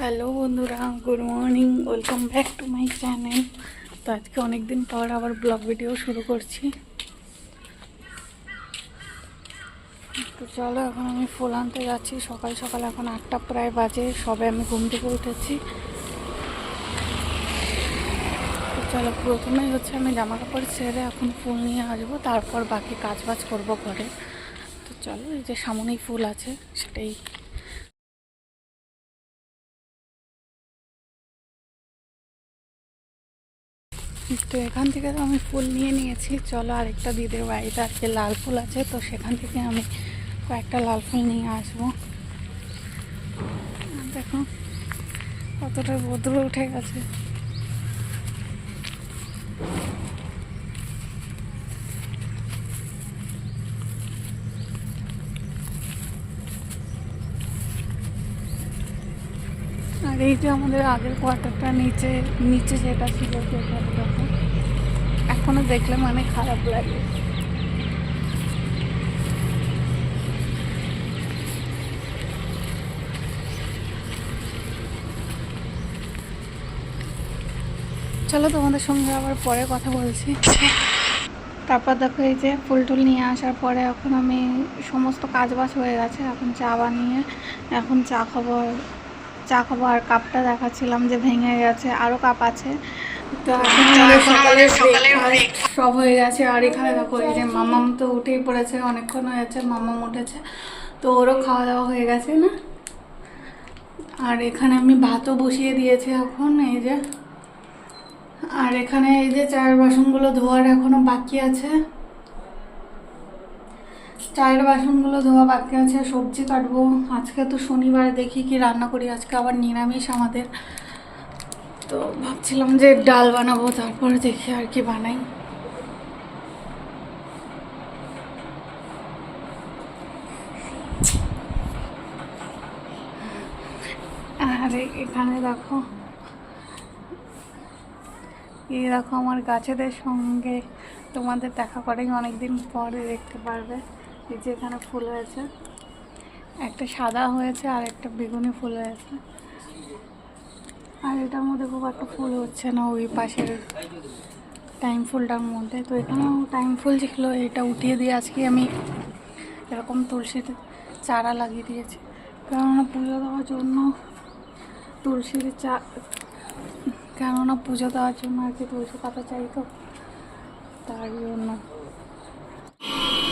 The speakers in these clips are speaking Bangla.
হ্যালো বন্ধুরা, good morning, welcome back to my channel. তো আজকে অনেক দিন পর আবার ব্লগ ভিডিও শুরু করছি। তো চলো, এখন আমি ফুল আনতে যাচ্ছি। সকাল সকাল এখন 8টা প্রায় বাজে, সবে আমি ঘুম থেকে উঠেছি। তো চলো, প্রথমেই আমি জামা কাপড় ছেড়ে এখন ফুল নিয়ে আসবো, তারপর বাকি কাজ বাজ করবো ঘরে। তো চলো, এই যে সামনেই ফুল আছে সেটাই। তো এখান থেকে তো আমি ফুল নিয়ে নিয়েছি। চলো, আরেকটা দিদির বাড়িতে আজকে লাল ফুল আছে, তো সেখান থেকে আমি কয়েকটা লাল ফুল নিয়ে আসবো। দেখো কতটা রোদ্র উঠে গেছে। আর এই যে আমাদের আগের কোয়ার্টারটা নিচে নিচে যেটা ছিল সেটা দেখো, এখনো দেখলে মানে খারাপ লাগে। চলো, তোমাদের সঙ্গে আবার পরে কথা বলছি। তারপর দেখো, এই যে ফুল টুল নিয়ে আসার পরে এখন আমি সমস্ত কাজ বাজ হয়ে গেছে। এখন চা বানিয়ে এখন চা খাবো। আর কাপটা দেখাচ্ছিলাম যে ভেঙে গেছে, আরও কাপ আছে। তো এখন আমাদের সকালে সব হয়ে গেছে। আর এখানে দেখো, এই যে মামাম তো উঠেই পড়েছে, অনেকক্ষণ হয়েছে মামাম উঠেছে, তো ওরও খাওয়া দাওয়া হয়ে গেছে না। আর এখানে আমি ভাতও বসিয়ে দিয়েছি এখন, এই যে। আর এখানে এই যে চায়ের বাসনগুলো ধোয়ার এখনো বাকি আছে। চায়ের বাসনগুলো ধোয়া বাকি আছে। সবজি কাটবো। আজকে তো শনিবার, দেখি কি রান্না করি। আজকে আবার নিরামিষ আমাদের। তো ভাবছিলাম যে ডাল বানাবো, তারপরে দেখি আর কি বানাই। আর এখানে দেখো, এই দেখো আমার গাছেদের সঙ্গে তোমাদের দেখা করে অনেকদিন পরে দেখতে পারবে। এই যে এখানে ফুল হয়েছে, একটা সাদা হয়েছে আর একটা বেগুনি ফুল হয়েছে। আর এটার মধ্যে খুব একটা ফুল হচ্ছে না, ওই পাশের টাইম ফুলটার মধ্যে। তো এখানেও টাইম ফুল ছিল, এটা উঠিয়ে দিয়ে আজকে আমি এরকম তুলসীর চারা লাগিয়ে দিয়েছি। কেননা পুজো দেওয়ার জন্য তুলসীর কেননা পুজো দেওয়ার জন্য আর কি তুলসী পাতা চাই, তো তার জন্য।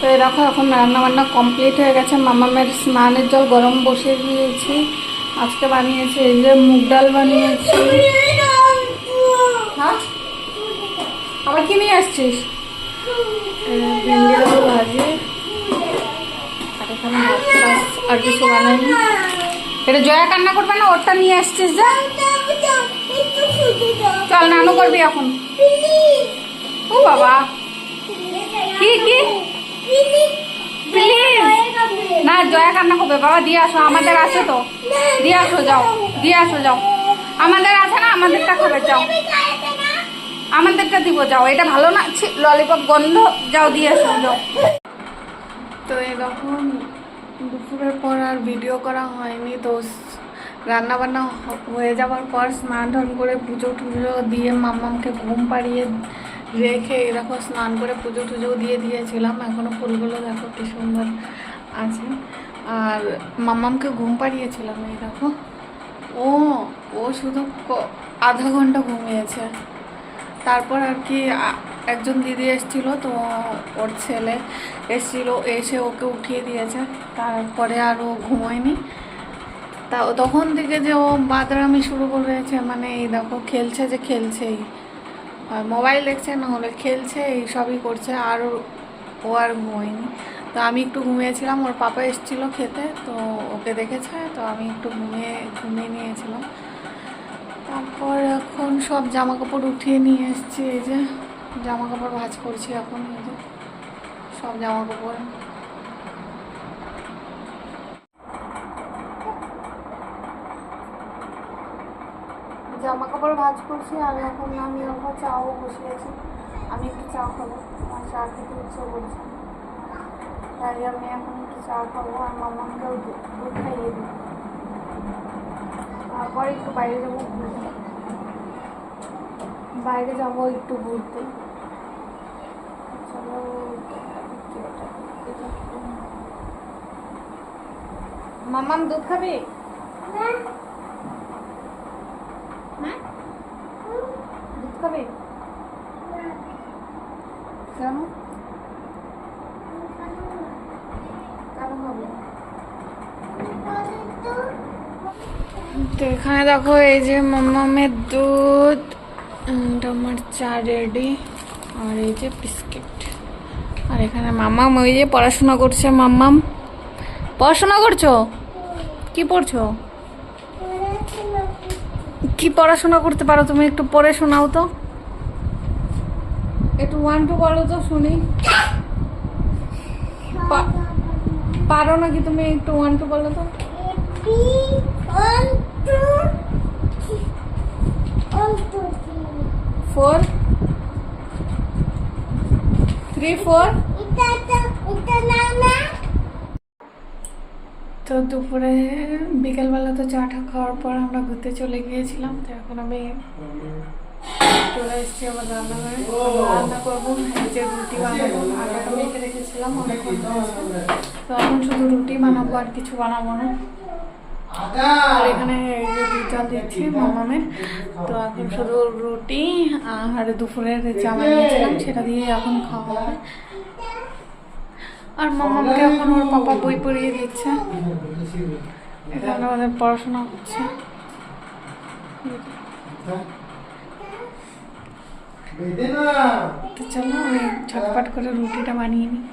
তো এরকম এখন রান্নাবান্না কমপ্লিট হয়ে গেছে। মামামের স্নানের জল গরম বসিয়ে দিয়েছি। আজকে বানিয়েছি এই যে মুগ ডাল বানিয়েছি। হ্যাঁ, আবার কি নিয়ে আসছিস? ভেন্ডি আলু ভাজি। আর এখানে আর কিছু বানাইনি। এটা জয়া কান্না করবে না, ওরটা নিয়ে আসছিস যা। চল, নানু করবি এখন। ও বাবা, কি কি না, জয়া কান্না করবে বাবা। দিয়ে আসো, আমাদের আছে তো। দিয়ে আসো, যাও দিয়ে আসো, যাও। আমাদের আছে না, আমাদেরটা খাবে, যাও। আমাদেরটা দিব, যাও। এটা ভালো না, ললিপপ গন্ধ, যাও দিয়ে আসো, যাও। তো এরকম দুপুরের পর আর ভিডিও করা হয়নি। তো রান্নাবান্না হয়ে যাওয়ার পর স্নান টান করে পুজো টুজো দিয়ে মাম্মামকে ঘুম পাড়িয়ে রেখে এরকম স্নান করে পুজো টুজো দিয়ে দিয়েছিলাম। এখনও ফুলগুলো দেখো কি সুন্দর আছে। আর মাম্মামকে ঘুম পাড়িয়েছিলাম, এই দেখো। ও শুধু আধা ঘন্টা ঘুমিয়েছে। তারপর আর কি একজন দিদি এসেছিলো, তো ওর ছেলে এসেছিলো, এসে ওকে উঠিয়ে দিয়েছে। তারপরে আর ও ঘুমোয়নি। তখন থেকে যে ও বাদরামি শুরু করেছে, মানে এই দেখো খেলছে, যে খেলছেই, মোবাইল দেখছে না হলে খেলছে, এই সবই করছে। আর ও আর ঘুমোয়নি। তো আমি একটু ঘুমিয়েছিলাম, ওর পাপা এসেছিলো খেতে, তো ওকে দেখেছে, তো আমি একটু ঘুমিয়ে নিয়েছিলাম। তারপর এখন সব জামা কাপড় উঠিয়ে নিয়ে এসেছি। এই যে জামা কাপড় ভাঁজ করছি এখন। এই যে সব জামা কাপড় ভাঁজ করছি। আর এখন আমি ওখানে চাও বসিয়েছি। আমি একটু চা খাবো, আমার চা খেতে ইচ্ছে করছে, তাই আমি এখন একটু চা খাবো। আর মামাকেও দুধ খাইয়ে দিই। তারপর একটু বাইরে যাবো ঘুরতে। বাইরে যাবো একটু ঘুরতে। চলো মাম্মাম দুধ খাবে? হ্যাঁ দুধ খাবে? কেন কেন খাবে? তো এখানে দেখো এই যে মাম্মামের দুধ, আমার চা রেডি, আর এই যে বিস্কিট। আর এখানে মাম্মাম ওই যে পড়াশোনা করছে। মাম্মাম পড়াশোনা করছো? কি পড়ছো? কি পড়াশোনা করতে পারো তুমি? একটু পড়ে শোনাও তো, একটু 1 2 বলো তো শুনি। পারো নাকি তুমি? একটু 1 2 বলো তো। 4 3 4। তো দুপুরে বিকেলবেলা তো চাটা খাওয়ার পর আমরা ঘুরতে চলে গিয়েছিলাম। তো এখন আমি চলে এসেছি আমার রান্নাঘরে, রান্না করবো। এই যে রুটি বানাবো, আটাটা মেখে রেখেছিলাম অনেকক্ষণ হয়েছে। তো এখন শুধু রুটি বানাবো, আর কিছু বানাবো না। আর এখানে এই যে দুধ জল দিচ্ছি মামামের। তো এখন শুধু রুটি আর দুপুরের চা বানিয়েছিলাম সেটা দিয়ে এখন খাওয়া হবে। আর মামাকে এখন ওর পাপা বই পড়িয়ে দিচ্ছে, এখানে আমাদের পড়াশোনা হচ্ছে। তো চলো আমি ঝটপট করে রুটিটা বানিয়ে নিই।